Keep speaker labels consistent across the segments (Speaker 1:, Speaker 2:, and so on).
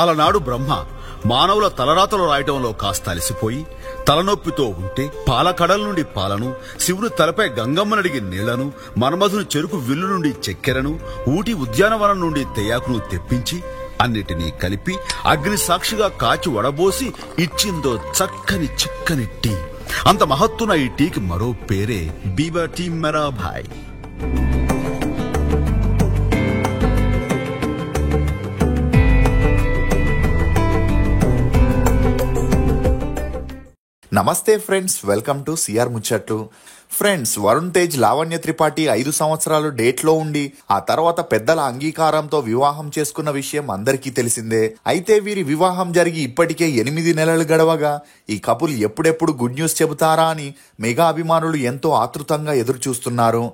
Speaker 1: అలనాడు బ్రహ్మ మానవుల తలరాతలు రాయటంలో కాస్త అలసిపోయి తలనొప్పితో ఉంటే పాలకడల నుండి పాలను, శివుని తలపై గంగమ్మనడిగి నీళ్లను, మన్మధుని చెరుకు విల్లు నుండి చక్కెరను, ఊటి ఉద్యానవనం నుండి తెయాకును తెప్పించి అన్నిటినీ కలిపి అగ్ని సాక్షిగా కాచి వడబోసి ఇచ్చిందో చక్కని చిక్కని టీ. అంత మహత్తున ఈ టీకి మరో పేరే బీబా టీ మెరాభాయ్.
Speaker 2: నమస్తే ఫ్రెండ్స్, వెల్కమ్ టు సిఆర్ ముచ్చట్లు. ఫ్రెండ్స్, వరుణ్ తేజ్, లావణ్య త్రిపాఠి 5 సంవత్సరాలు డేట్లో ఉండి ఆ తర్వాత పెద్దల అంగీకారంతో వివాహం చేసుకున్న విషయం అందరికీ తెలిసిందే. అయితే వీరి వివాహం జరిగి ఇప్పటికే 8 నెలలు గడవగా ఈ కపుల్ ఎప్పుడెప్పుడు గుడ్ న్యూస్ చెబుతారా అని మెగా అభిమానులు ఎంతో ఆతృతంగా ఎదురు చూస్తున్నారు.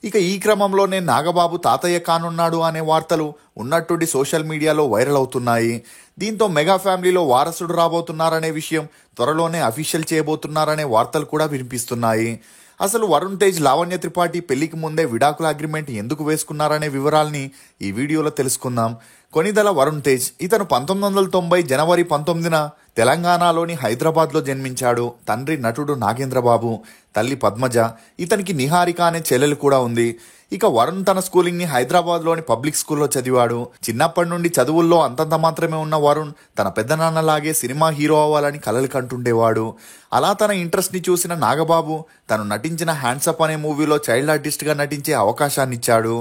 Speaker 2: ఇక ఈ క్రమంలోనే నాగబాబు తాతయ్య కానున్నాడు అనే వార్తలు ఉన్నట్టుండి సోషల్ మీడియాలో వైరల్ అవుతున్నాయి. దీంతో మెగా ఫ్యామిలీలో వారసుడు రాబోతున్నారనే విషయం త్వరలోనే అఫీషియల్ చేయబోతున్నారనే వార్తలు కూడా వినిపిస్తున్నాయి. అసలు వరుణ్ తేజ్, లావణ్య త్రిపాఠి పెళ్లికి ముందే విడాకుల అగ్రిమెంట్ ఎందుకు వేసుకున్నారనే వివరాల్ని ఈ వీడియోలో తెలుసుకుందాం. కొనిదల వరుణ్ తేజ్ ఇతను 1990 జనవరి 19న తెలంగాణలోని హైదరాబాద్లో జన్మించాడు. తండ్రి నటుడు నాగేంద్రబాబు, తల్లి పద్మజ. ఇతనికి నిహారిక అనే చెల్లెలు కూడా ఉంది. ఇక వరుణ్ తన స్కూలింగ్ ని హైదరాబాద్లోని పబ్లిక్ స్కూల్లో చదివాడు. చిన్నప్పటి నుండి చదువుల్లో అంతంత మాత్రమే ఉన్న వరుణ్ తన పెద్దనాన్నలాగే సినిమా హీరో అవ్వాలని కలలు కంటుండేవాడు. అలా తన ఇంట్రెస్ట్ ని చూసిన నాగబాబు తను నటించిన హ్యాండ్సప్ అనే మూవీలో చైల్డ్ ఆర్టిస్ట్ గా నటించే అవకాశాన్ని ఇచ్చాడు.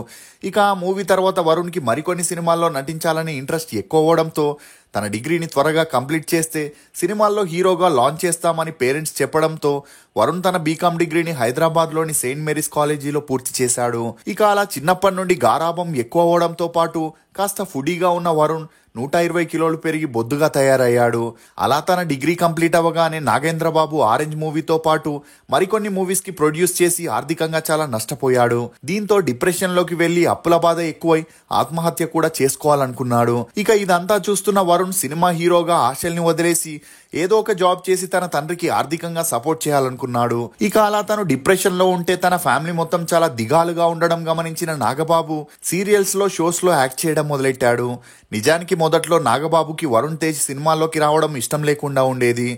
Speaker 2: ఇక ఆ మూవీ తర్వాత వరుణ్ కి మరికొన్ని సినిమాల్లో నటించాలని ఇంట్రెస్ట్ ఎక్కువ అవడంతో తన డిగ్రీని త్వరగా కంప్లీట్ చేస్తే సినిమాల్లో హీరోగా లాంచ్ చేస్తామని పేరెంట్స్ చెప్పడంతో వరుణ్ తన బీకామ్ డిగ్రీని హైదరాబాద్లోని సెయింట్ మేరీస్ కాలేజీలో పూర్తి చేశాడు. ఇక అలా చిన్నప్పటి నుండి గారాబం ఎక్కువ అవడంతో పాటు కాస్త ఫుడీగా ఉన్న వరుణ్ 120 కిలోలు పెరిగి బొద్దుగా తయారయ్యాడు. అలా తన డిగ్రీ కంప్లీట్ అవ్వగానే నాగేంద్రబాబు ఆరెంజ్ మూవీతో పాటు మరికొన్ని మూవీస్ కి ప్రొడ్యూస్ చేసి ఆర్థికంగా చాలా నష్టపోయాడు. దీంతో డిప్రెషన్ లోకి వెళ్లి అప్పుల బాధ ఎక్కువై ఆత్మహత్య కూడా చేసుకోవాలనుకున్నాడు. ఇక ఇదంతా చూస్తున్న వరుణ్ సినిమా హీరోగా ఆశల్ని వదిలేసి ఏదో ఒక జాబ్ చేసి తన తండ్రికి ఆర్థికంగా సపోర్ట్ చేయాలనుకున్నాడు. ఇక అలా తను డిప్రెషన్ లో ఉంటే తన ఫ్యామిలీ మొత్తం చాలా దిగాలుగా ఉండడం గమనించిన నాగబాబు సీరియల్స్ లో, షోస్ లో యాక్ట్ చేయడం మొదలెట్టాడు. నిజానికి మొదట్లో నాగబాబుకి వరుణ్ తేజ్ సినిమాల్లోకి రావడం ఇష్టం లేకుండా ఉండేది.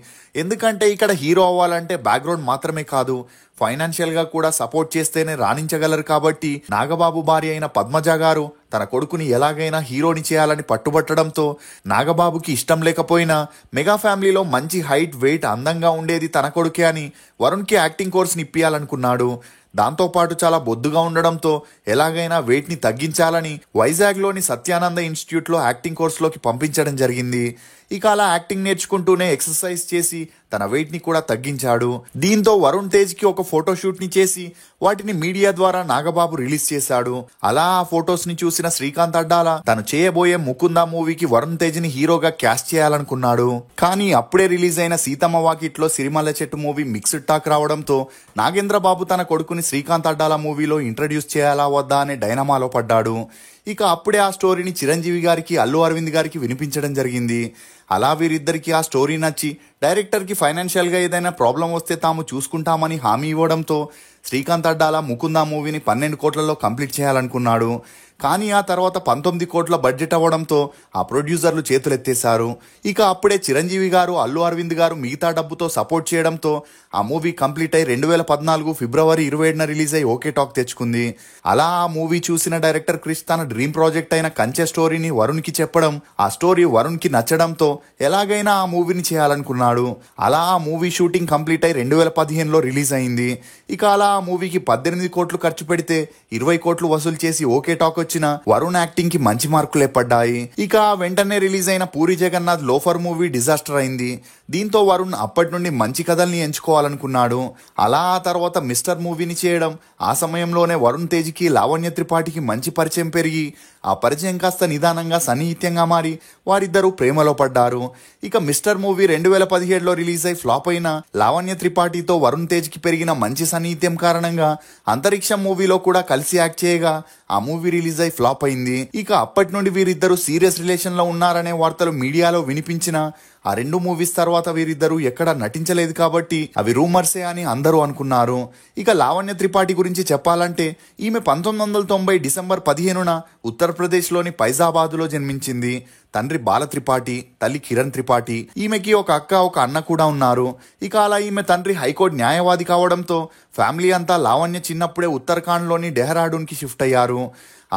Speaker 2: ఎందుకంటే ఇక్కడ హీరో అవ్వాలంటే బ్యాక్గ్రౌండ్ మాత్రమే కాదు, ఫైనాన్షియల్ గా కూడా సపోర్ట్ చేస్తేనే రాణించగలరు. కాబట్టి నాగబాబు భార్య అయిన పద్మజ గారు తన కొడుకుని ఎలాగైనా హీరోని చేయాలని పట్టుబట్టడంతో నాగబాబుకి ఇష్టం లేకపోయినా మెగా ఫ్యామిలీలో మంచి హైట్, వెయిట్, అందంగా ఉండేది తన కొడుకే అని వరుణ్కి యాక్టింగ్ కోర్స్ని ఇప్పియాలనుకున్నాడు. దాంతోపాటు చాలా బొద్దుగా ఉండడంతో ఎలాగైనా వెయిట్ ని తగ్గించాలని వైజాగ్లోని సత్యానంద ఇన్స్టిట్యూట్లో యాక్టింగ్ కోర్సులోకి పంపించడం జరిగింది. ఇక అలా యాక్టింగ్ నేర్చుకుంటూనే ఎక్సర్సైజ్ చేసి తన వెయిట్ ని కూడా తగ్గించాడు. దీంతో వరుణ్ తేజ్ కి ఒక ఫోటోషూట్ ని చేసి వాటిని మీడియా ద్వారా నాగబాబు రిలీజ్ చేశాడు. అలా ఆ ఫొటోస్ ని చూసిన శ్రీకాంత్ అడ్డాల తను చేయబోయే ముకుందా మూవీకి వరుణ్ తేజ్ ని హీరోగా క్యాస్ట్ చేయాలనుకున్నాడు. కానీ అప్పుడే రిలీజ్ అయిన సీతమ్మ వాకిట్లో సిరిమల్ల చెట్టు మూవీ మిక్స్డ్ టాక్ రావడంతో నాగేంద్రబాబు తన కొడుకుని శ్రీకాంత్ అడ్డాల మూవీలో ఇంట్రడ్యూస్ చేయాలా వద్దా అనే డైనమాలో పడ్డాడు. ఇక అప్పుడే ఆ స్టోరీని చిరంజీవి గారికి, అల్లు అరవింద్ గారికి వినిపించడం జరిగింది. అలా వీరిద్దరికి ఆ స్టోరీ నచ్చి డైరెక్టర్కి ఫైనాన్షియల్గా ఏదైనా ప్రాబ్లం వస్తే తాము చూసుకుంటామని హామీ ఇవ్వడంతో శ్రీకాంత్ అడ్డాల ముకుందా మూవీని 12 కోట్లలో కంప్లీట్ చేయాలనుకున్నాడు. కానీ ఆ తర్వాత 19 కోట్ల బడ్జెట్ అవ్వడంతో ఆ ప్రొడ్యూసర్లు చేతులెత్తేశారు. ఇక అప్పుడే చిరంజీవి గారు, అల్లు అరవింద్ గారు మిగతా డబ్బుతో సపోర్ట్ చేయడంతో ఆ మూవీ కంప్లీట్ అయి 2014 ఫిబ్రవరి 27న రిలీజ్ అయి ఓకే టాక్ తెచ్చుకుంది. అలా ఆ మూవీ చూసిన డైరెక్టర్ క్రిష్ తన డ్రీమ్ ప్రాజెక్ట్ అయిన కంచె స్టోరీని వరుణ్కి చెప్పడం, ఆ స్టోరీ వరుణ్కి నచ్చడంతో ఎలాగైనా ఆ మూవీని చేయాలనుకున్నాడు. అలా ఆ మూవీ షూటింగ్ కంప్లీట్ అయి 2015లో రిలీజ్ అయింది. ఇక అలా ఆ మూవీకి 18 కోట్లు ఖర్చు పెడితే 20 కోట్లు వసూలు చేసి ఓకే టాక్ వచ్చిన వరుణ్ యాక్టింగ్ కి మంచి మార్కులే పడ్డాయి. ఇక వెంటనే రిలీజ్ అయిన Puri Jagannadh loafer movie disaster అయింది. దీంతో వరుణ్ అప్పటి నుండి మంచి కథల్ని ఎంచుకోవాలనుకున్నాడు. అలా ఆ తర్వాత మిస్టర్ మూవీని చేయడం, ఆ సమయంలోనే వరుణ్ తేజ్కి, లావణ్య త్రిపాఠికి మంచి పరిచయం పెరిగి ఆ పరిచయం కాస్త నిదానంగా సన్నిహిత్యంగా మారి వారిద్దరూ ప్రేమలో పడ్డారు. ఇక మిస్టర్ మూవీ 2017లో రిలీజ్ అయి ఫ్లాప్ అయిన లావణ్య త్రిపాఠితో వరుణ్ తేజ్కి పెరిగిన మంచి సన్నిహిత్యం కారణంగా అంతరిక్షం మూవీలో కూడా కలిసి యాక్ట్ చేయగా ఆ మూవీ రిలీజ్ అయి ఫ్లాప్ అయింది. ఇక అప్పటి నుండి వీరిద్దరూ సీరియస్ రిలేషన్ లో ఉన్నారనే వార్తలు మీడియాలో వినిపించిన ఆ 2 మూవీస్ తర్వాత వీరిద్దరూ ఎక్కడా నటించలేదు కాబట్టి అవి రూమర్సే అని అందరూ అనుకున్నారు. ఇక లావణ్య త్రిపాఠి గురించి చెప్పాలంటే ఈమె 1990 డిసెంబర్ 15న ఉత్తరప్రదేశ్లోని ఫైజాబాద్లో జన్మించింది. తండ్రి బాల త్రిపాఠి, తల్లి కిరణ్ త్రిపాఠి. ఈమెకి ఒక అక్క, ఒక అన్న కూడా ఉన్నారు. ఇక అలా ఈమె తండ్రి హైకోర్టు న్యాయవాది కావడంతో ఫ్యామిలీ అంతా లావణ్య చిన్నప్పుడే ఉత్తరాఖండ్లోని డెహ్రాడూన్కి షిఫ్ట్ అయ్యారు.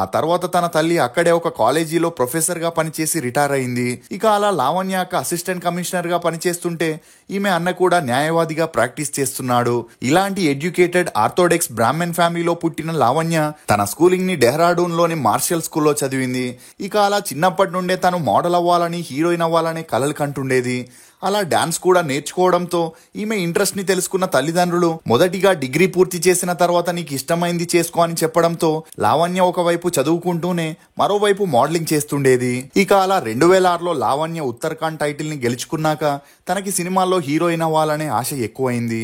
Speaker 2: ఆ తర్వాత తన తల్లి అక్కడే ఒక కాలేజీలో ప్రొఫెసర్ గా పనిచేసి రిటైర్ అయింది. ఇక అలా లావణ్య అక్క అసిస్టెంట్ కమిషనర్ గా పనిచేస్తుంటే ఈమె అన్న కూడా న్యాయవాదిగా ప్రాక్టీస్ చేస్తున్నాడు. ఇలాంటి ఎడ్యుకేటెడ్ ఆర్థోడాక్స్ బ్రాహ్మణ్ ఫ్యామిలీలో పుట్టిన లావణ్య తన స్కూలింగ్ ని డెహ్రాడూన్ లోని మార్షల్ స్కూల్లో చదివింది. ఇక అలా చిన్నప్పటి నుండే తను మోడల్ అవ్వాలని, హీరోయిన్ అవ్వాలని కలలు కంటుండేది. అలా డాన్స్ కూడా నేర్చుకోవడంతో ఈమె ఇంట్రెస్ట్ ని తెలుసుకున్న తల్లిదండ్రులు మొదటిగా డిగ్రీ పూర్తి చేసిన తర్వాత నీకు ఇష్టమైంది చేసుకో అని చెప్పడంతో లావణ్య ఒకవైపు చదువుకుంటూనే మరోవైపు మోడలింగ్ చేస్తుండేది. ఇక అలా 2006లో లావణ్య ఉత్తరాఖండ్ టైటిల్ ని గెలుచుకున్నాక తనకి సినిమాల్లో హీరోయిన్ అవ్వాలనే ఆశ ఎక్కువైంది.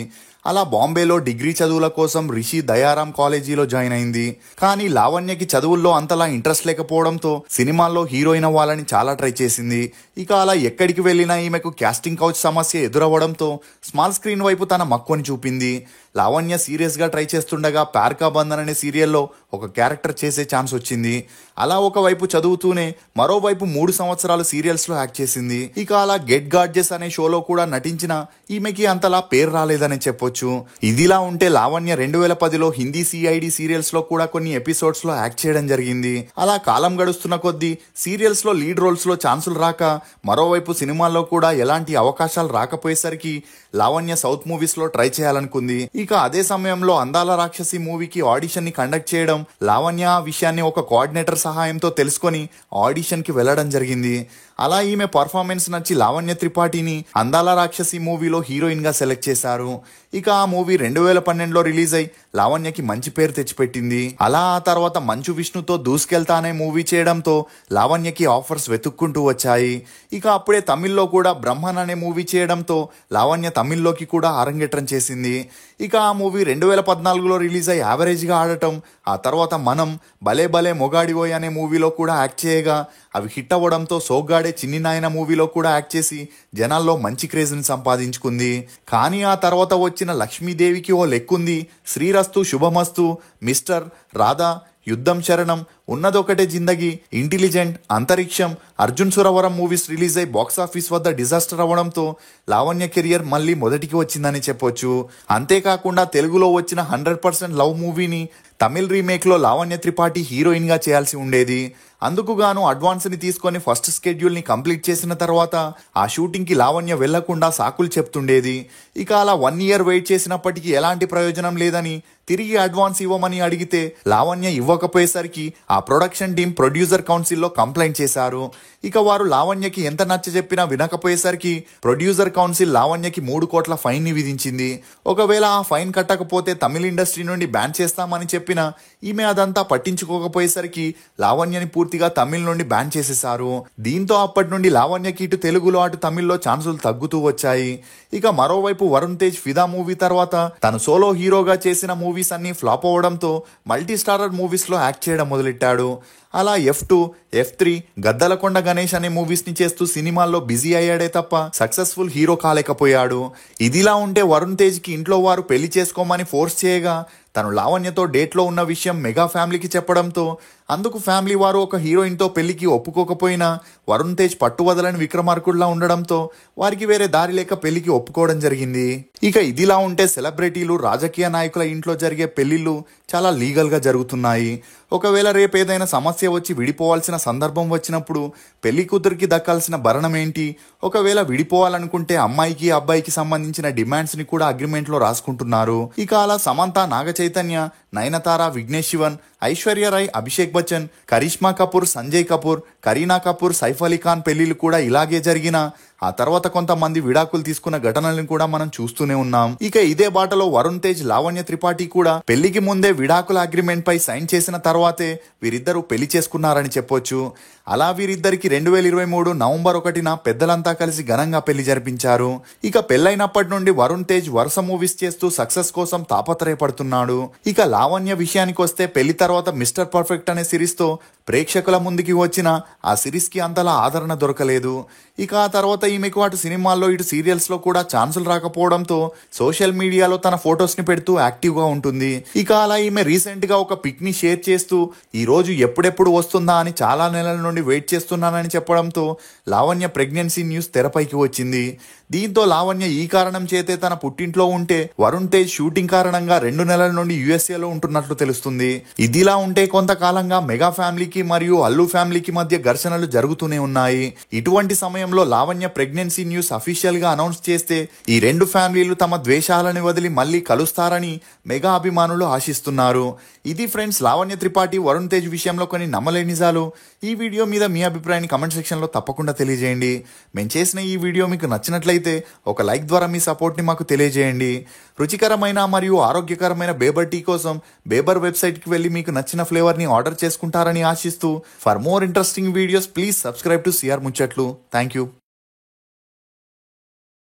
Speaker 2: అలా బాంబేలో డిగ్రీ చదువుల కోసం రిషి దయారాం కాలేజీలో జాయిన్ అయింది. కానీ లావణ్యకి చదువుల్లో అంతలా ఇంట్రెస్ట్ లేకపోవడంతో సినిమాల్లో హీరోయిన్ అవ్వాలని చాలా ట్రై చేసింది. ఇక అలా ఎక్కడికి వెళ్ళినా ఈమెకు క్యాస్టింగ్ కౌచ్ సమస్య ఎదురవ్వడంతో స్మాల్ స్క్రీన్ వైపు తన మక్కువని చూపింది. లావణ్య సీరియస్ గా ట్రై చేస్తుండగా ప్యార్కా బంధన్ అనే సీరియల్లో ఒక క్యారెక్టర్ చేసే ఛాన్స్ వచ్చింది. అలా ఒకవైపు చదువుతూనే మరోవైపు 3 సంవత్సరాలు సీరియల్స్ లో యాక్ట్ చేసింది. ఇక అలా గెట్ గార్జెస్ అనే షోలో కూడా నటించిన ఈమెకి అంతలా పేరు రాలేదని చెప్పొచ్చు. ఇదిలా ఉంటే లావణ్య 2010లో హిందీ సిఐడి సీరియల్స్ లో కూడా కొన్ని ఎపిసోడ్స్ లో యాక్ట్ చేయడం జరిగింది. అలా కాలం గడుస్తున్న కొద్దీ సీరియల్స్ లో లీడ్ రోల్స్ లో ఛాన్సులు రాక మరోవైపు సినిమాల్లో కూడా ఎలాంటి అవకాశాలు రాకపోయేసరికి లావణ్య సౌత్ మూవీస్ లో ట్రై చేయాలనుకుంది. ఇక అదే సమయంలో అందాల రాక్షసి మూవీకి ఆడిషన్ ని కండక్ట్ చేయడం లావణ్య ఆ విషయాన్ని ఒక కోఆర్డినేటర్ సహాయంతో తెలుసుకొని ఆడిషన్ కి వెళ్లడం జరిగింది. అలా ఈమె పర్ఫార్మెన్స్ నచ్చి లావణ్య త్రిపాఠిని అందాల రాక్షసి మూవీలో హీరోయిన్ గా సెలెక్ట్ చేశారు. ఇక ఆ మూవీ 2012లో రిలీజ్ అయి లావణ్యకి మంచి పేరు తెచ్చిపెట్టింది. అలా ఆ తర్వాత మంచు విష్ణుతో దూసుకెళ్తా అనే మూవీ చేయడంతో లావణ్యకి ఆఫర్స్ వెతుక్కుంటూ వచ్చాయి. ఇక అప్పుడే తమిళ్లో కూడా బ్రహ్మన్ అనే మూవీ చేయడంతో లావణ్య తమిళ్లోకి కూడా అరంగేట్రం చేసింది. ఇక ఆ మూవీ 2014లో రిలీజ్ అయి యావరేజ్ గా ఆడటం, ఆ తర్వాత మనం భలే భలే మొగాడివోయ్ అనే మూవీలో కూడా యాక్ట్ చేయగా అవి హిట్ అవ్వడంతో సోగ్గాడే చిన్ని నాయన మూవీలో కూడా యాక్ట్ చేసి జనాల్లో మంచి క్రేజ్ ని సంపాదించుకుంది. కానీ ఆ తర్వాత వచ్చిన లక్ష్మీదేవికి ఓ లెక్కుంది, శ్రీరస్తు శుభమస్తు, మిస్టర్, రాధా, యుద్ధం శరణం, ఉన్నదొకటే జిందగీ, ఇంటెలిజెంట్, అంతరిక్షం, అర్జున్ సురవరం మూవీస్ రిలీజ్ అయి బాక్సాఫీస్ వద్ద డిజాస్టర్ అవ్వడంతో లావణ్య కెరియర్ మళ్ళీ మొదటికి వచ్చిందని చెప్పొచ్చు. అంతేకాకుండా తెలుగులో వచ్చిన 100% లవ్ మూవీని తమిళ్ రీమేక్ లో లావణ్య త్రిపాఠి హీరోయిన్ గా చేయాల్సి ఉండేది. అందుకు గాను అడ్వాన్స్ ని తీసుకొని ఫస్ట్ స్కెడ్యూల్ ని కంప్లీట్ చేసిన తర్వాత ఆ షూటింగ్ కి లావణ్య వెళ్లకుండా సాకులు చెప్తుండేది. ఇక అలా 1 year వెయిట్ చేసినప్పటికీ ఎలాంటి ప్రయోజనం లేదని తిరిగి అడ్వాన్స్ ఇవ్వమని అడిగితే లావణ్య ఇవ్వకపోయేసరికి ఆ ప్రొడక్షన్ టీం ప్రొడ్యూసర్ కౌన్సిల్లో కంప్లైంట్ చేశారు. ఇక వారు లావణ్యకి ఎంత నచ్చ చెప్పినా వినకపోయేసరికి ప్రొడ్యూసర్ కౌన్సిల్ లావణ్యకి 3 కోట్ల ఫైన్ ని విధించింది. ఒకవేళ ఆ ఫైన్ కట్టకపోతే తమిళ ఇండస్ట్రీ నుండి బ్యాన్ చేస్తామని చెప్పినా ఈమె అదంతా పట్టించుకోకపోయేసరికి లావణ్యని పూర్తిగా తమిళ నుండి బ్యాన్ చేసేశారు. దీంతో అప్పటి నుండి లావణ్యకి ఇటు తెలుగులో అటు తమిళ్లో ఛాన్సులు తగ్గుతూ వచ్చాయి. ఇక మరోవైపు వరుణ్ తేజ్ ఫిదా మూవీ తర్వాత తను సోలో హీరోగా చేసిన మూవీస్ అన్ని ఫ్లాప్ అవ్వడంతో మల్టీ స్టారర్ మూవీస్ లో యాక్ట్ చేయడం మొదలెట్టాడు. అలా F2, F3, గద్దలకొండ గణేష్ అనే మూవీస్ ని చేస్తూ సినిమాల్లో బిజీ అయ్యాడే తప్ప సక్సెస్ఫుల్ హీరో కాలేకపోయాడు. ఇదిలా ఉంటే వరుణ్ తేజ్ కి ఇంట్లో వారు పెళ్లి చేసుకోమని ఫోర్స్ చేయగా తను లావణ్యతో డేట్లో ఉన్న విషయం మెగా ఫ్యామిలీకి చెప్పడంతో అందుకు ఫ్యామిలీ వారు ఒక హీరోయిన్ తో పెళ్లికి ఒప్పుకోకపోయినా వరుణ్ తేజ్ పట్టువదలని విక్రమార్కుడిలా ఉండడంతో వారికి వేరే దారి లేక పెళ్లికి ఒప్పుకోవడం జరిగింది. ఇక ఇదిలా ఉంటే సెలబ్రిటీలు, రాజకీయ నాయకుల ఇంట్లో జరిగే పెళ్లిళ్లు చాలా లీగల్ గా జరుగుతున్నాయి. ఒకవేళ రేపు ఏదైనా సమస్య వచ్చి విడిపోవాల్సిన సందర్భం వచ్చినప్పుడు పెళ్లి కూతురికి దక్కాల్సిన భరణం ఏంటి, ఒకవేళ విడిపోవాలనుకుంటే అమ్మాయికి అబ్బాయికి సంబంధించిన డిమాండ్స్ ని కూడా అగ్రిమెంట్ లో రాసుకుంటున్నారు. ఇక అలా సమంత, నాగ చైతన్య, నయనతార, విఘ్నేష్ శివన్, ఐశ్వర్య రాయ్, అభిషేక్ బచ్చన్, కరిష్మా కపూర్, సంజయ్ కపూర్, కరీనా కపూర్, సైఫ్ అలీ ఖాన్ పెళ్లిళ్లు కూడా ఇలాగే జరిగిన ఆ తర్వాత కొంతమంది విడాకులు తీసుకున్న ఘటనలను కూడా మనం చూస్తూనే ఉన్నాం. ఇక ఇదే బాటలో వరుణ్ తేజ్, లావణ్య త్రిపాఠి కూడా పెళ్లికి ముందే విడాకుల అగ్రిమెంట్ పై సైన్ చేసిన తర్వాతే వీరిద్దరూ పెళ్లి చేసుకున్నారని చెప్పొచ్చు. అలా వీరిద్దరికి 2023 నవంబర్ 1న పెద్దలంతా కలిసి ఘనంగా పెళ్లి జరిపించారు. ఇక పెళ్లైనప్పటి నుండి వరుణ్ తేజ్ వరుస మూవీస్ చేస్తూ సక్సెస్ కోసం తాపత్రయపడుతున్నాడు. ఇక లావణ్య విషయానికి వస్తే పెళ్లి తర్వాత మిస్టర్ పర్ఫెక్ట్ అనే సిరీస్ తో ప్రేక్షకుల ముందుకి వచ్చిన ఆ సిరీస్ కి అంతలా ఆదరణ దొరకలేదు. ఇక ఆ తర్వాత ఈమెకు అటు సినిమాల్లో ఇటు సీరియల్స్ లో కూడా ఛాన్సులు రాకపోవడంతో సోషల్ మీడియాలో తన ఫొటోస్ ని పెడుతూ యాక్టివ్ గా ఉంటుంది. ఇక అలా ఈమె రీసెంట్ గా ఒక పిక్ ని షేర్ చేస్తూ ఈ రోజు ఎప్పుడెప్పుడు వస్తుందా అని చాలా నెలల నుండి వెయిట్ చేస్తున్నానని చెప్పడంతో లావణ్య ప్రెగ్నెన్సీ న్యూస్ తెరపైకి వచ్చింది. దీంతో లావణ్య ఈ కారణం చేతే తన పుట్టింట్లో ఉంటే వరుణ్ తేజ్ షూటింగ్ కారణంగా 2 నెలల నుండి యుఎస్ఏలో ఉంటున్నట్లు తెలుస్తుంది. ఇదిలా ఉంటే కొంతకాలంగా మెగా ఫ్యామిలీకి మరియు అల్లు ఫ్యామిలీకి మధ్య ఘర్షణలు జరుగుతూనే ఉన్నాయి. ఇటువంటి సమయంలో లావణ్య ప్రెగ్నెన్సీ న్యూస్ అఫీషియల్ గా అనౌన్స్ చేస్తే ఈ 2 ఫ్యామిలీలు తమ ద్వేషాలను వదిలి మళ్ళీ కలుస్తారని మెగా అభిమానులు ఆశిస్తున్నారు. ఇది ఫ్రెండ్స్ లావణ్య త్రిపాఠి వరుణ్ తేజ్ విషయంలో కొన్ని నమ్మలేని నిజాలు. ఈ వీడియో మీద మీ అభిప్రాయాన్ని కమెంట్ సెక్షన్ లో తప్పకుండా తెలియజేయండి. మేము చేసిన ఈ వీడియో మీకు నచ్చినట్లయితే ఒక లైక్ ద్వారా మీ సపోర్ట్ ని మాకు తెలియజేయండి. రుచికరమైన మరియు ఆరోగ్యకరమైన బేబర్ టీ కోసం బేబర్ వెబ్సైట్ కి వెళ్లి మీకు నచ్చిన ఫ్లేవర్ ని ఆర్డర్ చేసుకుంటారని ఆశిస్తూ for more interesting videos please subscribe to CR ముచ్చట్లు. Thank you.